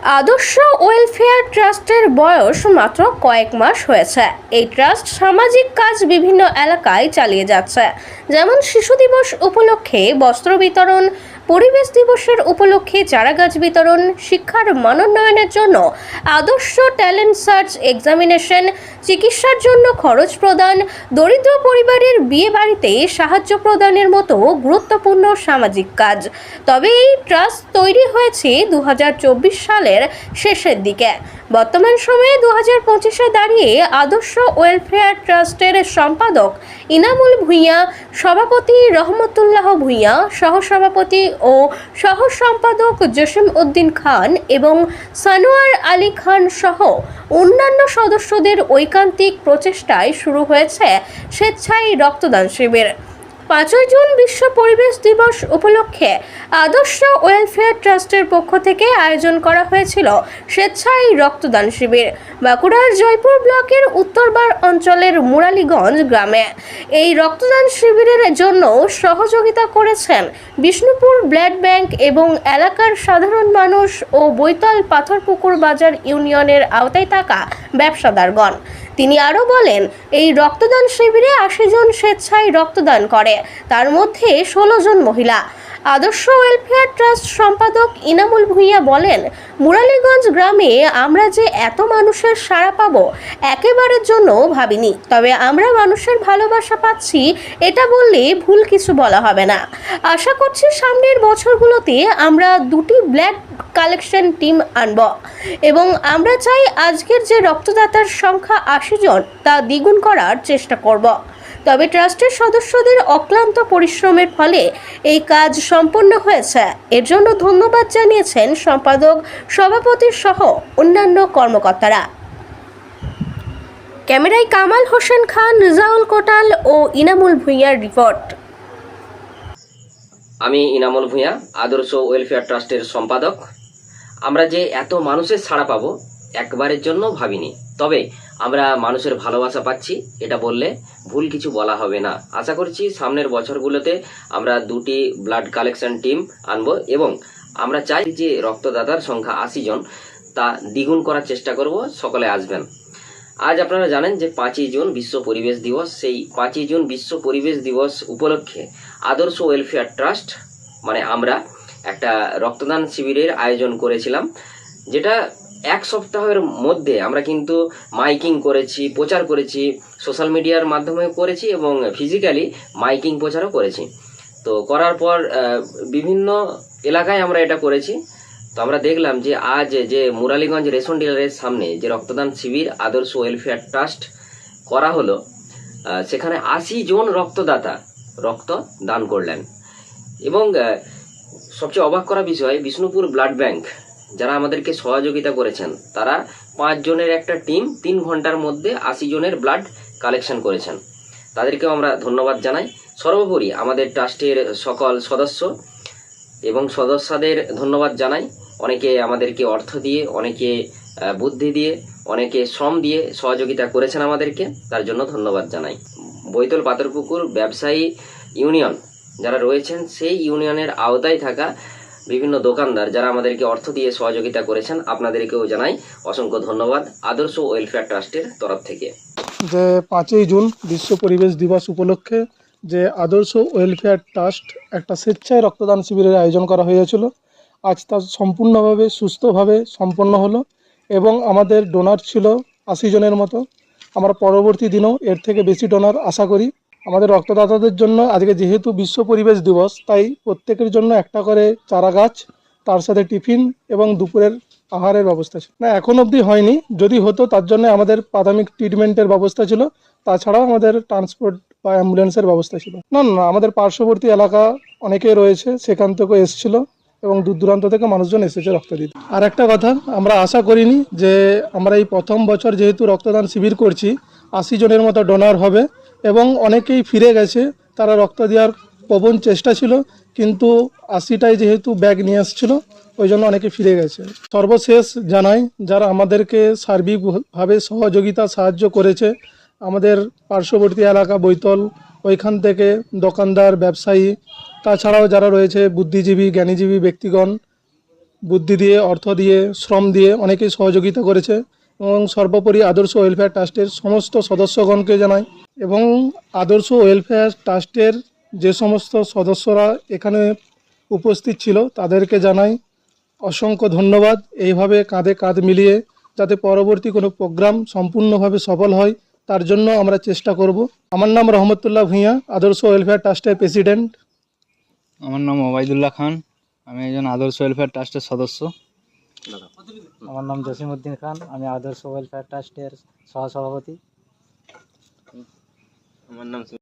আদর্শ ওয়েলফেয়ার ট্রাস্টের বয়স মাত্র কয়েক মাস হয়েছে। এই ট্রাস্ট সামাজিক কাজ বিভিন্ন এলাকায় চালিয়ে যাচ্ছে, যেমন শিশু দিবস উপলক্ষে বস্ত্র বিতরণ, পরিবেশ দিবসের উপলক্ষে চারাগাছ বিতরণ, শিক্ষার মানোন্নয়নের জন্য আদর্শ ট্যালেন্ট সার্চ এক্সামিনেশন, চিকিৎসার জন্য খরচ প্রদান, দরিদ্র পরিবারের বিয়ে বাড়িতে সাহায্য প্রদানের মতো গুরুত্বপূর্ণ সামাজিক কাজ। তবে এই ট্রাস্ট তৈরি হয়েছে 2024 সালের শেষের দিকে। বর্তমান সময়ে 2025-এ দাঁড়িয়ে আদর্শ ওয়েলফেয়ার ট্রাস্টের সম্পাদক ইনামুল ভূঁইয়া, সভাপতি রহমতুল্লাহ ভূঁইয়া, সহসভাপতি ও সহ সম্পাদক জসিম উদ্দিন খান এবং সানোয়ার আলী খান সহ অন্যান্য সদস্যদের ঐকান্তিক প্রচেষ্টায় শুরু হয়েছে স্বেচ্ছায় রক্তদান শিবির। 5 জুন বিশ্ব পরিবেশ দিবস উপলক্ষে আদর্শ ওয়েলফেয়ার ট্রাস্টের পক্ষ থেকে আয়োজন করা হয়েছিল স্বেচ্ছায় রক্তদান শিবির বাঁকুড়ার জয়পুর ব্লকের উত্তরবার অঞ্চলের মুরালীগঞ্জ গ্রামে। এই রক্তদান শিবিরের জন্য সহযোগিতা করেছেন বিষ্ণুপুর ব্লাড ব্যাংক এবং এলাকার সাধারণ মানুষ ও বৈতল পাথরপুকুর বাজার ইউনিয়নের আওতায় থাকা ব্যবসাদারগণ। তিনি আরও বলেন, এই রক্তদান শিবিরে 80 জন স্বেচ্ছায় রক্তদান করে, তার মধ্যে 16 জন মহিলা। আদর্শ ওয়েলফেয়ার ট্রাস্ট সম্পাদক ইনামুল ভূঁইয়া বলেন, মুরালীগঞ্জ গ্রামে আমরা যে এত মানুষের সাড়া পাবো একেবারের জন্য ভাবিনি। তবে আমরা মানুষের ভালোবাসা পাচ্ছি, এটা বললে ভুল কিছু বলা হবে না। আশা করছি সামনের বছরগুলোতে আমরা 2টি ব্লাড কালেকশন টিম আনব এবং আমরা চাই আজকের যে রক্তদাতার সংখ্যা 80 জন তা দ্বিগুণ করার চেষ্টা করব। তবে ট্রাস্টের সদস্যদের অক্লান্ত পরিশ্রমের ফলে এই কাজ সম্পন্ন হয়েছে। এর জন্য ধন্যবাদ জানিয়েছেন সম্পাদক, সভাপতি সহ অন্যান্য কর্মকর্তারা। ক্যামেরায় কামাল হোসেন খান, রিজাউল কোটাল ও ইনামুল ভূঁইয়ার রিপোর্ট। আমি ইনামুল ভূঁইয়া, আদর্শ ওয়েলফেয়ার ট্রাস্টের সম্পাদক। আমরা যে এত মানুষের ছাড়া পাবো একবারের জন্য ভাবিনি, তবে আমরা মানুষের ভালোবাসা পাচ্ছি, এটা বললে ভুল কিছু বলা হবে না। আশা করছি সামনের বছরগুলোতে আমরা 2টি ব্লাড কালেকশন টিম আনবো এবং আমরা চাই যে রক্তদাতার সংখ্যা 80 জন তা দ্বিগুণ করার চেষ্টা করব। সকলে আসবেন। আজ আপনারা জানেন যে 5ই জুন বিশ্ব পরিবেশ দিবস। সেই 5ই জুন বিশ্ব পরিবেশ দিবস উপলক্ষে আদর্শ ওয়েলফেয়ার ট্রাস্ট মানে আমরা একটা রক্তদান শিবিরের আয়োজন করেছিলাম, যেটা 1 সপ্তাহের মধ্যে আমরা কিন্তু মাইকিং করেছি, প্রচার করেছি, সোশ্যাল মিডিয়ার মাধ্যমে করেছি এবং ফিজিক্যালি মাইকিং প্রচারও করেছি। তো করার পর বিভিন্ন এলাকায় আমরা এটা করেছি। তো আমরা দেখলাম যে আজ যে মুরালীগঞ্জ রেশন ডিলারের সামনে যে রক্তদান শিবির আদর্শ ওয়েলফেয়ার ট্রাস্ট করা হলো, সেখানে 80 জন রক্তদাতা রক্ত দান করলেন এবং সবচেয়ে অবাক করা বিষয়, বিষ্ণুপুর ব্লাড ব্যাংক যারা আমাদেরকে সহযোগিতা করেছেন, তারা 5 জনের একটা টিম 3 ঘন্টার মধ্যে 80 জনের ব্লাড কালেকশন করেছেন। তাদেরকেও আমরা ধন্যবাদ জানাই। সর্বোপরি আমাদের ট্রাস্টের সকল সদস্য এবং সদস্যদের ধন্যবাদ জানাই। অনেকে আমাদেরকে অর্থ দিয়ে, অনেকে বুদ্ধি দিয়ে, অনেকে শ্রম দিয়ে সহযোগিতা করেছেন আমাদেরকে, তার জন্য ধন্যবাদ জানাই। বৈতল পাথরপুকুর ব্যবসায়ী ইউনিয়ন যারা রয়েছেন, সেই ইউনিয়নের আওতায় থাকা বিভিন্ন দোকানদার যারা আমাদেরকে অর্থ দিয়ে সহযোগিতা করেছেন, আপনাদেরকেও জানাই অসংখ্য ধন্যবাদ আদর্শ ওয়েলফেয়ার ট্রাস্টের তরফ থেকে। যে 5ই জুন বিশ্ব পরিবেশ দিবস উপলক্ষে যে আদর্শ ওয়েলফেয়ার ট্রাস্ট একটা স্বেচ্ছায় রক্তদান শিবিরের আয়োজন করা হয়েছিল, আজ তা সম্পূর্ণভাবে সুস্থভাবে সম্পন্ন হলো এবং আমাদের ডোনার ছিল 80 জনের মতো। আমরা পরবর্তী দিনেও এর থেকে বেশি ডোনার আশা করি। আমাদের রক্তদাতাদের জন্য আজকে যেহেতু বিশ্ব পরিবেশ দিবস, তাই প্রত্যেকের জন্য একটা করে চারা গাছ, তার সাথে টিফিন এবং দুপুরের আহারের ব্যবস্থা ছিল। না, এখন অবধি হয়নি, যদি হতো তার জন্য আমাদের প্রাথমিক ট্রিটমেন্টের ব্যবস্থা ছিল, তাছাড়াও আমাদের ট্রান্সপোর্ট বা অ্যাম্বুলেন্সের ব্যবস্থা ছিল। না, আমাদের পার্শ্ববর্তী এলাকা অনেকে রয়েছে, সেখান থেকে এসেছিল এবং দূর দূরান্ত থেকে মানুষজন এসেছে রক্ত দিতে। আর একটা কথা, আমরা আশা করিনি যে আমরা এই প্রথম বছর যেহেতু রক্তদান শিবির করছি, 80 জনের মতো ডোনার হবে এবং অনেকেই ফিরে গেছে। তারা রক্ত দেওয়ার প্রবল চেষ্টা ছিল, কিন্তু 80টাই যেহেতু ব্যাগ নিয়ে আসছিল, ওই জন্য অনেকে ফিরে গেছে। সর্বশেষ জানাই যারা আমাদেরকে সার্বিকভাবে সাহায্য করেছে, আমাদের পার্শ্ববর্তী এলাকা বৈতল, ওইখান থেকে দোকানদার, ব্যবসায়ী, তাছাড়াও যারা রয়েছে বুদ্ধিজীবী, জ্ঞানীজীবী ব্যক্তিগণ, বুদ্ধি দিয়ে, অর্থ দিয়ে, শ্রম দিয়ে অনেকেই সহযোগিতা করেছে এবং সর্বোপরি আদর্শ ওয়েলফেয়ার ট্রাস্টের সমস্ত সদস্যগণকে জানাই এবং আদর্শ ওয়েলফেয়ার ট্রাস্টের যে সমস্ত সদস্যরা এখানে উপস্থিত ছিল তাদেরকে জানাই অসংখ্য ধন্যবাদ। এইভাবে কাঁধে কাঁধ মিলিয়ে যাতে পরবর্তী কোনো প্রোগ্রাম সম্পূর্ণভাবে সফল হয় তার জন্য আমরা চেষ্টা করব। আমার নাম রহমতুল্লাহ ভূঁইয়া, আদর্শ ওয়েলফেয়ার ট্রাস্টের প্রেসিডেন্ট। আমার নাম ওবায়দুল্লাহ খান, আমি একজন আদর্শ ওয়েলফেয়ার ট্রাস্টের সদস্য। আমার নাম জসিমউদ্দিন খান, আমি আদর্শ ওয়েলফেয়ার ট্রাস্টের সহসভাপতি। আমার নাম